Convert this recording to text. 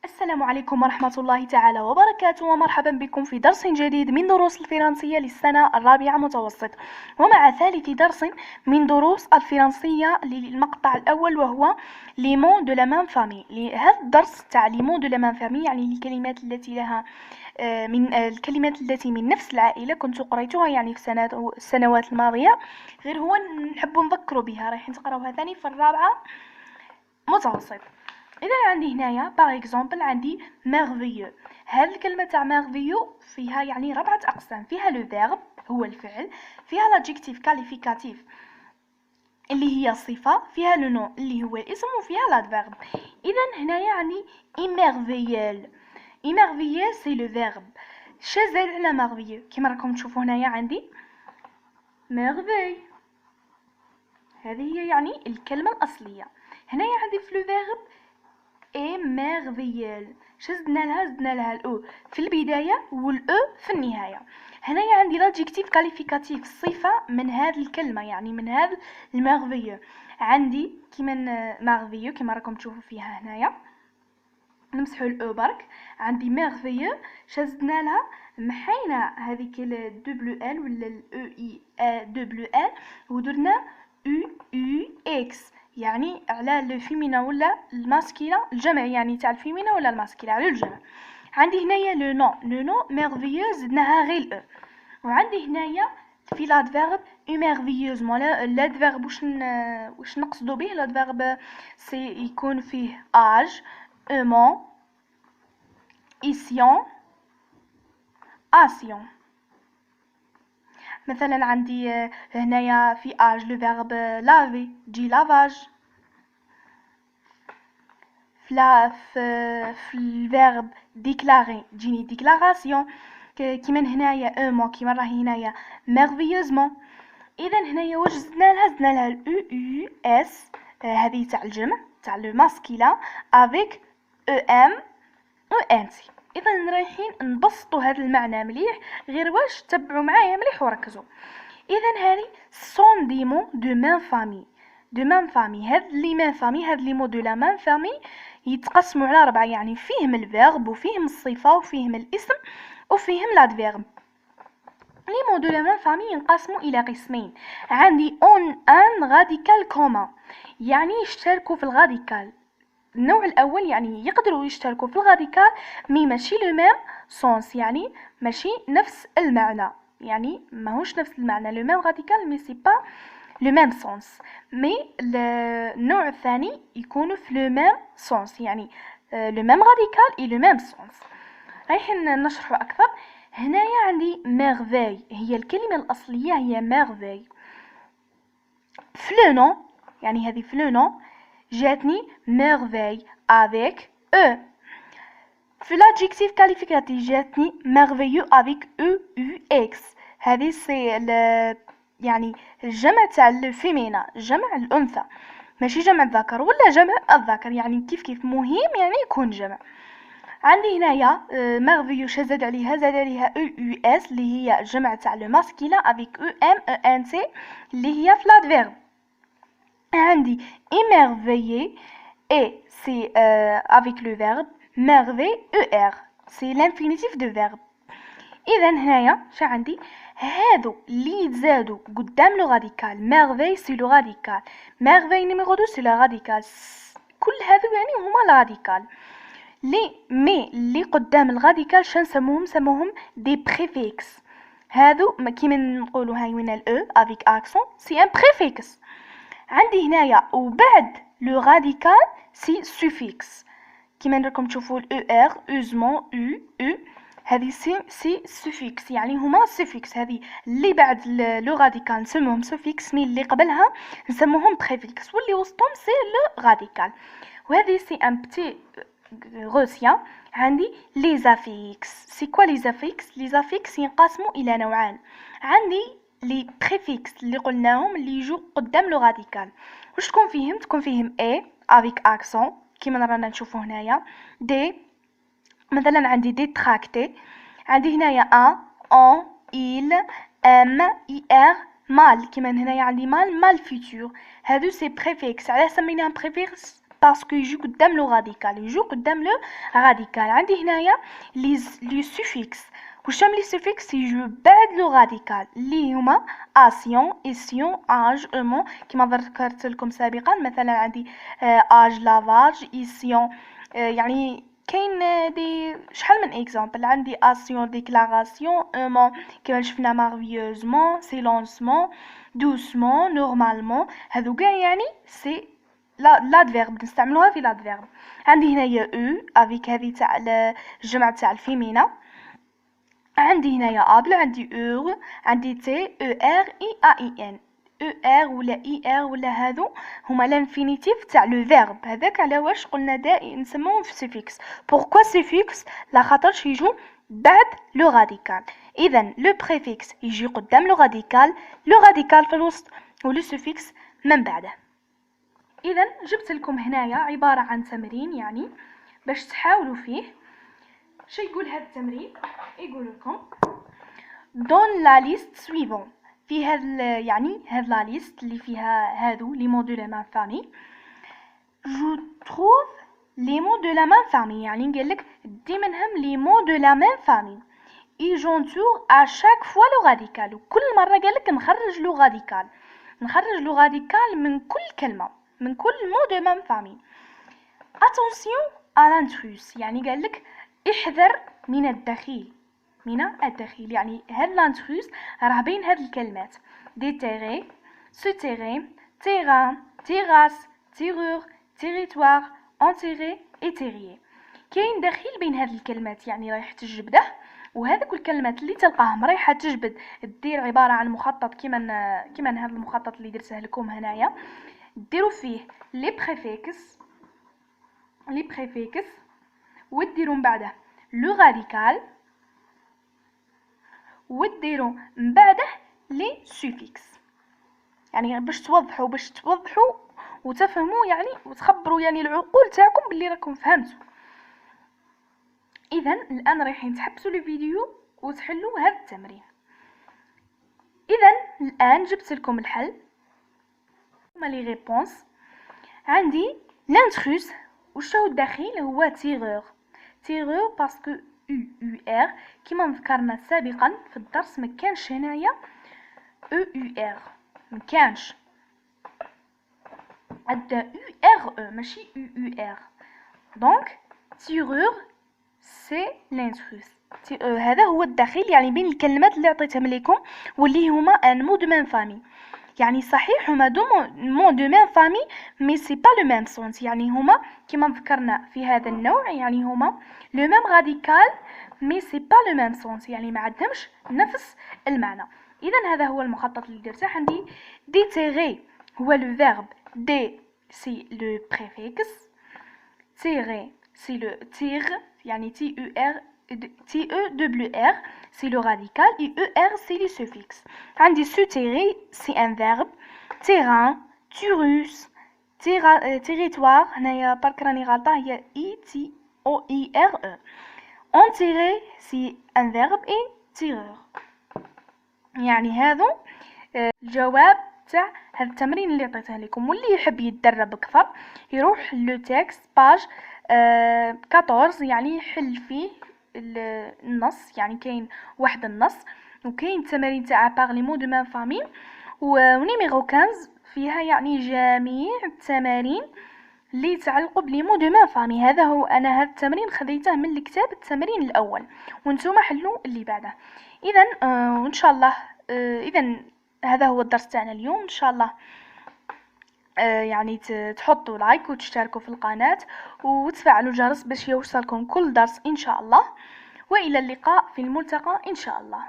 السلام عليكم ورحمة الله تعالى وبركاته، ومرحبا بكم في درس جديد من دروس الفرنسية للسنة الرابعة متوسط، ومع ثالث درس من دروس الفرنسية للمقطع الأول، وهو لي مو دو لا ميم فامي. هذا الدرس تاع لي مو دو لا ميم فامي يعني الكلمات التي لها من الكلمات التي من نفس العائلة. كنت قريتها يعني في السنوات الماضية، غير هو نحب نذكر بها. رايح نقراوها ثاني في الرابعة متوسط. إذا عندي هنايا باغ اكزومبل عندي merveilleux. هذه الكلمة تاع merveilleux فيها يعني 4 أقسام. فيها لو فيرب هو الفعل، فيها l'adjectif qualificatif اللي هي الصفة، فيها لو نو اللي هو الاسم، وفيها l'adverbe. إذا هنايا عندي émerveilleux. émerveilleux سي لو فيرب. شازال على merveilleux كيما راكم تشوفوا هنايا عندي merveille. هذه هي يعني الكلمة الأصلية. هنايا عندي في لو فيرب émerveilleux. زدنا لها الاو في البداية والاو في النهاية. هنايا عندي l'adjectif qualificatif الصفة من هذه الكلمة، يعني من هذا الميرفيو. عندي كيما merveilleux كيما راكم تشوفوا فيها هنايا. نمسحوا الاو برك. عندي merveilleux زدنا لها، محينا هذيك الدبليو ال ولا الاو اي دبليو ال ودرنا او اكس، يعني على الفيمينا ولا الماسكيلا، الجمع يعني تاع الفيمينا ولا الماسكيلا على الجمع. عندي هنايا لو نو ميرفيو زدناها غير الاو. وعندي هنايا في لادفيرب ايميرفيوزمون. لادفيرب واش نقصدو به؟ لادفيرب سي يكون فيه اج، امون، ايسيون، اسيون. مثلا عندي هنايا في اج لو فيرب لافي جي لافاج. في الفيرب ديكلاري تجيني ديكلاراسيون. كيما هنايا امون كيما راهي هنايا ميرفيوزمون. اذا هنايا واش زدنا لها الاو يو اس، هذه تاع الجمع تاع لو ماسكيلا افيك او ام او ان تي. اذا رايحين نبسطوا هذا المعنى مليح، غير واش تبعوا معايا مليح وركزوا. اذا هذه سون دي مو دو ميم فامي. دو ميم فامي، هاد لي ميم فامي، هاد لي مو دو لا ميم فامي يتقسموا على 4، يعني فيهم الفيرب وفيهم الصفة وفيهم الاسم وفيهم لادفيرب. لي مو دو لا ميم فامي ينقسموا الى قسمين. عندي ان راديكال كومان، يعني يشتركوا في الراديكال. النوع الاول يعني يقدروا يشتركوا في الراديكال مي ماشي لو ميم سونس، يعني ماشي نفس المعنى، يعني ماهوش نفس المعنى. لو ميم راديكال مي سي با لو ميم سونس. مي النوع الثاني يكونوا في لو ميم سونس، يعني لو ميم راديكال اي لو ميم سونس. رايحين نشرحوا اكثر. هنايا عندي ميرفي، هي الكلمة الأصلية هي ميرفي. فلو يعني هذه فلو جاتني ميرفي افيك او. في l'adjectif qualificatif جاتني merveilleux avec او يو اكس. هذه سي يعني الجمع تاع الفيمينا، جمع الانثى، ماشي جمع الذكر ولا جمع الذكر، يعني كيف مهم يعني يكون جمع. عندي هنايا merveilleux زاد عليها او يو اس اللي هي الجمع تاع لو ماسكيلا افيك او ام او ان تي اللي هي في لادفيرب. عندي émerveillé et c'est avec le verbe merveille c'est l'infinitif de verbe. اذا هنايا شا عندي؟ هادو اللي يتزادوا قدام لو راديكال. merveille سي لو راديكال، merveille نيميرو 2 سي لو راديكال. كل هذو يعني هما الراديكال. مي اللي قدام الراديكال شا نسموهم دي بريفيكس. هادو كيما نقولوا هاي من الاو افيك اكسون سي ان بريفيكس. عندي هنايا وبعد لو راديكال سي سوفيكس، كيما راكم تشوفوا الاو ار اوزمون او هذه سي سوفيكس، يعني هما سوفيكس. هذه اللي بعد لو راديكال نسموهم سوفيكس، مي اللي قبلها نسموهم بريفيكس، واللي وسطهم سي لو راديكال. وهذه سي ان بتي غوسيان. عندي لي زافيكس. سي كوا لي زافيكس؟ لي زافيكس ينقسموا الى نوعان. عندي لي بريفيكس اللي قلناهم اللي يجوا قدام لو راديكال. واش تكون فيهم اي افيك اكسون كيما رانا نشوفوا هنايا. دي مثلا عندي ديتراكتي. عندي هنايا ان اون il ام اي ار مال، كيما هنايا عندي مال فيتور. هادو سي بريفيكس. علاه سميناهم باسكو يجي قدام لو راديكال، يجي قدام لو راديكال. عندي هنايا لي سوفيكس. واش هم لي سوفيكس؟ يجوا بعد لو راديكال اللي هما اسيون، اسيون، اج، اومون كما ذكرت لكم سابقا. مثلا عندي اج لافاج، اسيون، يعني كاين دي شحال من اكزامبل. عندي اسيون ديكلاراسيون، اومون كما شفنا مارفيوزمون، سيلونسمون، دوسمون، نورمالمون. هذو كاع يعني سي لادفيرب، نستعملوها في لادفيرب. عندي هنايا او افيك هذه تاع الجمع تاع الفيمينا. عندي هنايا ابل، عندي اور، عندي تي، او ار، اي ا اي ان. او ار ولا اي ار ولا هادو هما لانفينيتيف تاع لو فيرب. هذاك على واش قلنا دائما نسموهم في سيفيكس. بوركوا سيفيكس؟ لاخاطرش يجوا بعد لو راديكال. اذا لو بريفيكس يجي قدام لو راديكال، لو راديكال في الوسط، ولو سيفيكس من بعده. اذا جبت لكم هنايا عباره عن تمرين يعني باش تحاولوا فيه. شو يقول هذا التمرين؟ يقول لكم دون لا ليست سويفون. في هذا يعني هذا لا ليست اللي فيها هادو لي مون دو لا ميم فامي. جو تروف لي مون دو لا ميم فامي، يعني قال لك دي منهم لي مون دو لا ميم فامي. اي جونتور ا شاك فوا لو راديكال. وكل مره قال لك نخرج لو راديكال، نخرج لو راديكال من كل كلمه، من كل مون دو ميم فامي. اتونسيون ا لانتروس، يعني قال لك احذر من الدخيل، من الدخيل. يعني هاد لانتروس راه بين هاد الكلمات دي تيغي، سوتيغي، تيران، تيراس، تيرور، تيريتوار، انتيغي اي تيريي. كاين دخيل بين هاد الكلمات، يعني رايح تجبده. وهذوك الكلمات اللي تلقاهم رايحه تجبد دير عباره عن مخطط كيما هذا المخطط اللي درته لكم هنايا. ديروا فيه لي بريفيكس، لي بريفيكس، وديروا من بعده لو راديكال، وديروا من بعده لي سوفيكس. يعني باش توضحوا وتفهموا يعني وتخبروا يعني العقول تاعكم باللي راكم فهمتوا. اذا الان رايحين تحبسوا الفيديو وتحلوا هذا التمرين. اذا الان جبت لكم الحل. هما لي ريبونس. عندي لانتروس وش هو الدخيل؟ هو تيغور. تيغور باسكو او ار كما ذكرنا سابقا في الدرس ما كانش هنايا او ار، ما كانش عندنا او ار او ماشي او ار. دونك تيغور سي لانتروس. هذا هو الدخيل يعني بين الكلمات اللي عطيتهم لكم واللي هما ان مو دو ميم فامي. يعني صحيح هما دو مون دو ميم فامي مي سي با لو ميم سونس. يعني هما كما ذكرنا في هذا النوع يعني هما لو ميم راديكال مي سي با لو ميم سونس، يعني ما عندهمش نفس المعنى. اذا هذا هو المخطط اللي درته. عندي دي تيغي هو لو فيرب، دي سي لو بريفيكس، تيغي سي لو تيغ يعني تي او ار، تي او دبليو ار سي لو راديكال، اي او ار سي لي سوفيكس. عندي سوتيغي سي ان فيرب، تيران، تيروس، تيريتوار هنايا برك راني غلطة هي اي تي او اي ار او. انتيغي سي ان فيرب اي تيرور. يعني هذو الجواب تاع هذا التمرين اللي عطيته لكم. واللي يحب يتدرب اكثر يروح لو تكست باج 14 يعني يحل فيه النص. يعني كاين واحد النص وكاين تمارين تاع بارليمون دو ميم فامي، ونيميرو 15 فيها يعني جميع التمارين اللي يتعلقوا بلي مو دو ميم فامي. هذا هو انا هذا التمرين خذيته من الكتاب التمرين الاول وانتم حلوا اللي بعده. اذا وان شاء الله اذا هذا هو الدرس تاعنا اليوم. ان شاء الله يعني تحطوا لايك وتشتركوا في القناة وتفعلوا الجرس باش يوصلكم كل درس ان شاء الله. والى اللقاء في الملتقى ان شاء الله.